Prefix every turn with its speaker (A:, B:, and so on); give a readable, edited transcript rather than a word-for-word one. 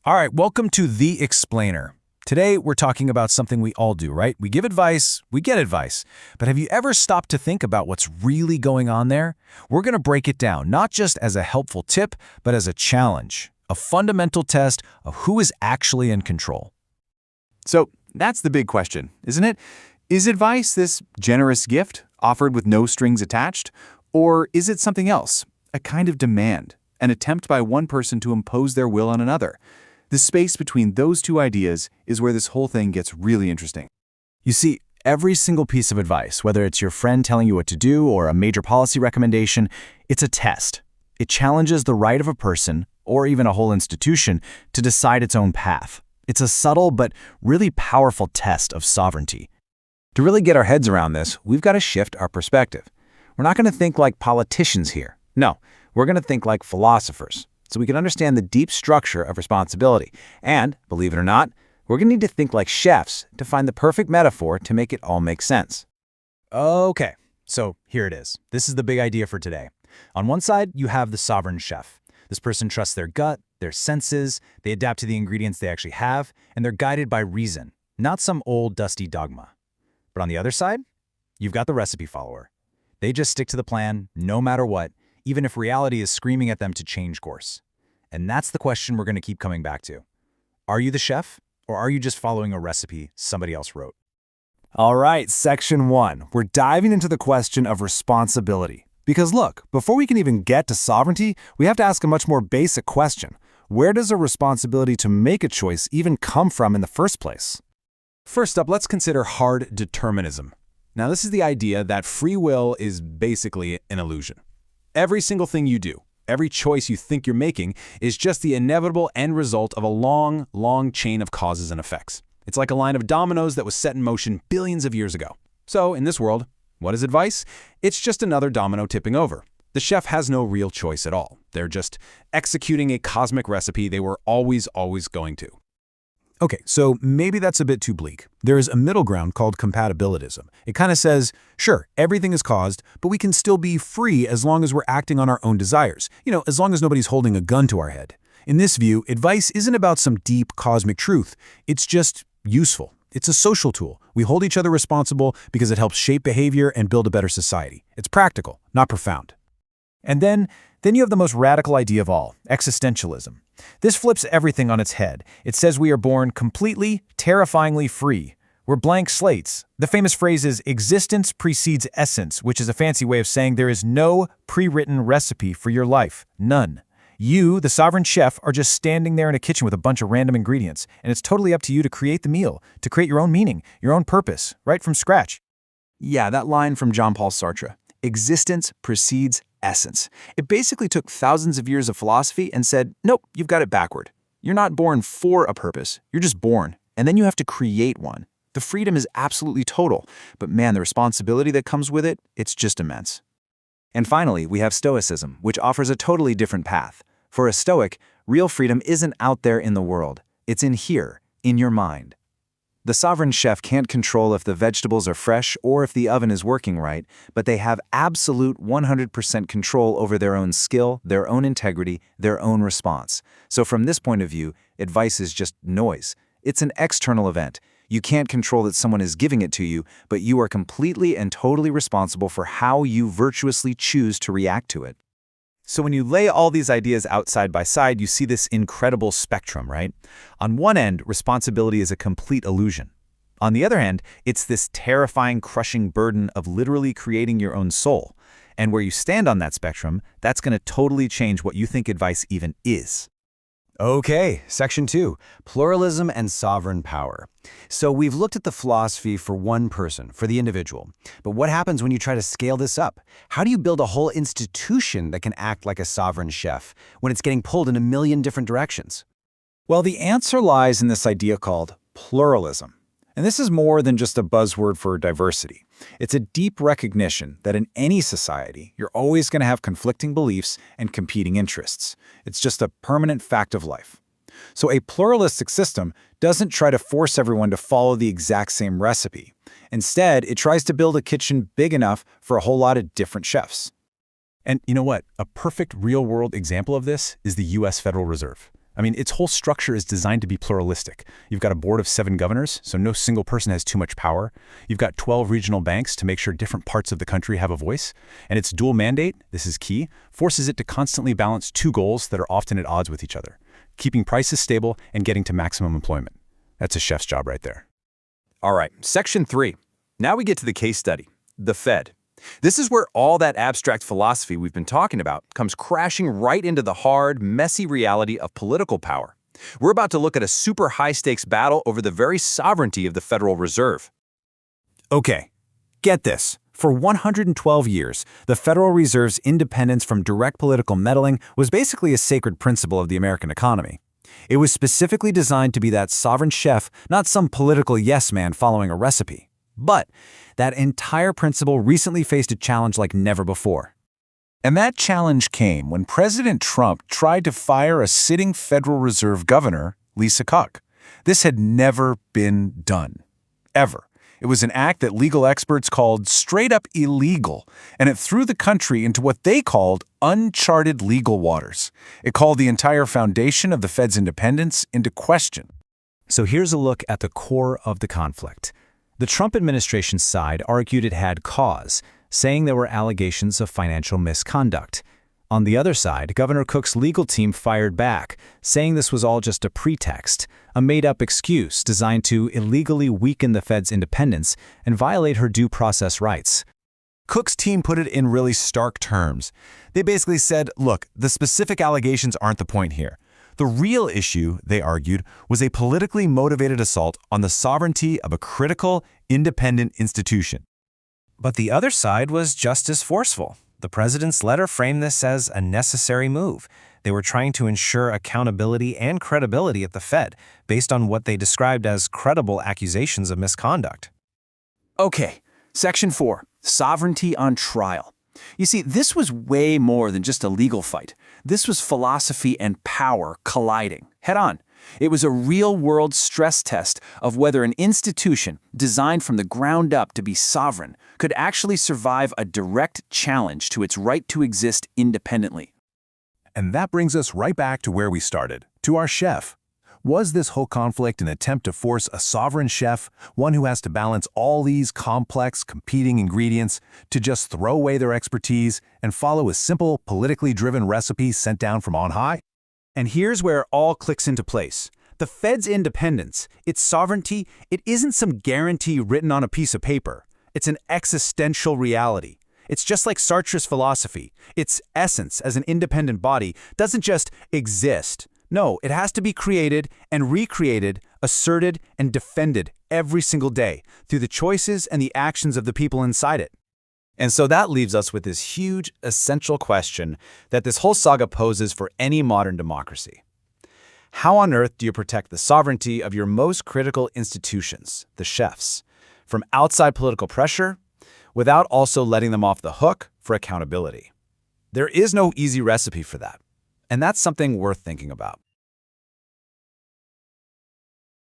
A: All right, welcome to The Explainer. Today, we're talking about something we all do, right? We give advice, we get advice. But have you ever stopped to think about what's really going on there? We're going to break it down, not just as a helpful tip, but as a challenge, a fundamental test of who is actually in control.
B: So that's the big question, isn't it? Is advice this generous gift offered with no strings attached? Or is it something else, a kind of demand, an attempt by one person to impose their will on another? The space between those two ideas is where this whole thing gets really interesting.
A: You see, every single piece of advice, whether it's your friend telling you what to do or a major policy recommendation, it's a test. It challenges the right of a person, or even a whole institution, to decide its own path. It's a subtle but really powerful test of sovereignty. To really get our heads around this, we've got to shift our perspective. We're not going to think like politicians here. No, we're going to think like philosophers, so we can understand the deep structure of responsibility. And, believe it or not, we're going to need to think like chefs to find the perfect metaphor to make it all make sense. Okay, so here it is. This is the big idea for today. On one side, you have the sovereign chef. This person trusts their gut, their senses, they adapt to the ingredients they actually have, and they're guided by reason, not some old dusty dogma. But on the other side, you've got the recipe follower. They just stick to the plan, no matter what, even if reality is screaming at them to change course. And that's the question we're going to keep coming back to. Are you the chef, or are you just following a recipe somebody else wrote?
C: All right, section 1. We're diving into the question of responsibility. Because look, before we can even get to sovereignty, we have to ask a much more basic question. Where does a responsibility to make a choice even come from in the first place?
A: First up, let's consider hard determinism. Now, this is the idea that free will is basically an illusion. Every single thing you do, every choice you think you're making, is just the inevitable end result of a long, long chain of causes and effects. It's like a line of dominoes that was set in motion billions of years ago. So, in this world, what is advice? It's just another domino tipping over. The chef has no real choice at all. They're just executing a cosmic recipe they were always going to. Okay, so maybe that's a bit too bleak. There is a middle ground called compatibilism. It kind of says, sure, everything is caused, but we can still be free as long as we're acting on our own desires. As long as nobody's holding a gun to our head. In this view, advice isn't about some deep cosmic truth. It's just useful. It's a social tool. We hold each other responsible because it helps shape behavior and build a better society. It's practical, not profound. And then you have the most radical idea of all, existentialism. This flips everything on its head. It says we are born completely, terrifyingly free. We're blank slates. The famous phrase is existence precedes essence, which is a fancy way of saying there is no pre-written recipe for your life. None. You, the sovereign chef, are just standing there in a kitchen with a bunch of random ingredients, and it's totally up to you to create the meal, to create your own meaning, your own purpose, right from scratch.
B: Yeah, that line from Jean-Paul Sartre, existence precedes essence. It basically took thousands of years of philosophy and said, nope, you've got it backward. You're not born for a purpose. You're just born, and then you have to create one. The freedom is absolutely total, but man, the responsibility that comes with it, it's just immense.
C: And finally, we have Stoicism, which offers a totally different path. For a Stoic, real freedom isn't out there in the world. It's in here, in your mind. The sovereign chef can't control if the vegetables are fresh or if the oven is working right, but they have absolute 100% control over their own skill, their own integrity, their own response. So from this point of view, advice is just noise. It's an external event. You can't control that someone is giving it to you, but you are completely and totally responsible for how you virtuously choose to react to it. So when you lay all these ideas out side by side, you see this incredible spectrum, right? On one end, responsibility is a complete illusion. On the other hand, it's this terrifying, crushing burden of literally creating your own soul. And where you stand on that spectrum, that's going to totally change what you think advice even is. Okay, section 2, pluralism and sovereign power. So we've looked at the philosophy for one person, for the individual. But what happens when you try to scale this up? How do you build a whole institution that can act like a sovereign chef when it's getting pulled in a million different directions?
A: Well, the answer lies in this idea called pluralism. And this is more than just a buzzword for diversity. It's a deep recognition that in any society, you're always going to have conflicting beliefs and competing interests. It's just a permanent fact of life. So a pluralistic system doesn't try to force everyone to follow the exact same recipe. Instead, it tries to build a kitchen big enough for a whole lot of different chefs. And you know what? A perfect real-world example of this is the U.S. Federal Reserve. I mean, its whole structure is designed to be pluralistic. You've got a board of 7 governors, so no single person has too much power. You've got 12 regional banks to make sure different parts of the country have a voice. And its dual mandate, this is key, forces it to constantly balance 2 goals that are often at odds with each other: keeping prices stable and getting to maximum employment. That's a chef's job right there.
B: All right, section 3. Now we get to the case study, the Fed. This is where all that abstract philosophy we've been talking about comes crashing right into the hard, messy reality of political power. We're about to look at a super high-stakes battle over the very sovereignty of the Federal Reserve.
C: Okay, get this. For 112 years, the Federal Reserve's independence from direct political meddling was basically a sacred principle of the American economy. It was specifically designed to be that sovereign chef, not some political yes-man following a recipe. But that entire principle recently faced a challenge like never before.
D: And that challenge came when President Trump tried to fire a sitting Federal Reserve governor, Lisa Cook. This had never been done. Ever. It was an act that legal experts called straight up illegal, and it threw the country into what they called uncharted legal waters. It called the entire foundation of the Fed's independence into question.
C: So here's a look at the core of the conflict. The Trump administration's side argued it had cause, saying there were allegations of financial misconduct. On the other side, Governor Cook's legal team fired back, saying this was all just a pretext, a made-up excuse designed to illegally weaken the Fed's independence and violate her due process rights.
A: Cook's team put it in really stark terms. They basically said, look, the specific allegations aren't the point here. The real issue, they argued, was a politically motivated assault on the sovereignty of a critical, independent institution.
E: But the other side was just as forceful. The president's letter framed this as a necessary move. They were trying to ensure accountability and credibility at the Fed, based on what they described as credible accusations of misconduct.
B: Okay, section 4, sovereignty on trial. You see, this was way more than just a legal fight. This was philosophy and power colliding, head-on. It was a real-world stress test of whether an institution designed from the ground up to be sovereign could actually survive a direct challenge to its right to exist independently.
D: And that brings us right back to where we started, to our chef. Was this whole conflict an attempt to force a sovereign chef, one who has to balance all these complex, competing ingredients, to just throw away their expertise and follow a simple, politically driven recipe sent down from on high?
A: And here's where it all clicks into place. The Fed's independence, its sovereignty, it isn't some guarantee written on a piece of paper. It's an existential reality. It's just like Sartre's philosophy. Its essence as an independent body doesn't just exist. No, it has to be created and recreated, asserted and defended every single day through the choices and the actions of the people inside it.
C: And so that leaves us with this huge, essential question that this whole saga poses for any modern democracy. How on earth do you protect the sovereignty of your most critical institutions, the chefs, from outside political pressure, without also letting them off the hook for accountability? There is no easy recipe for that, and that's something worth thinking about.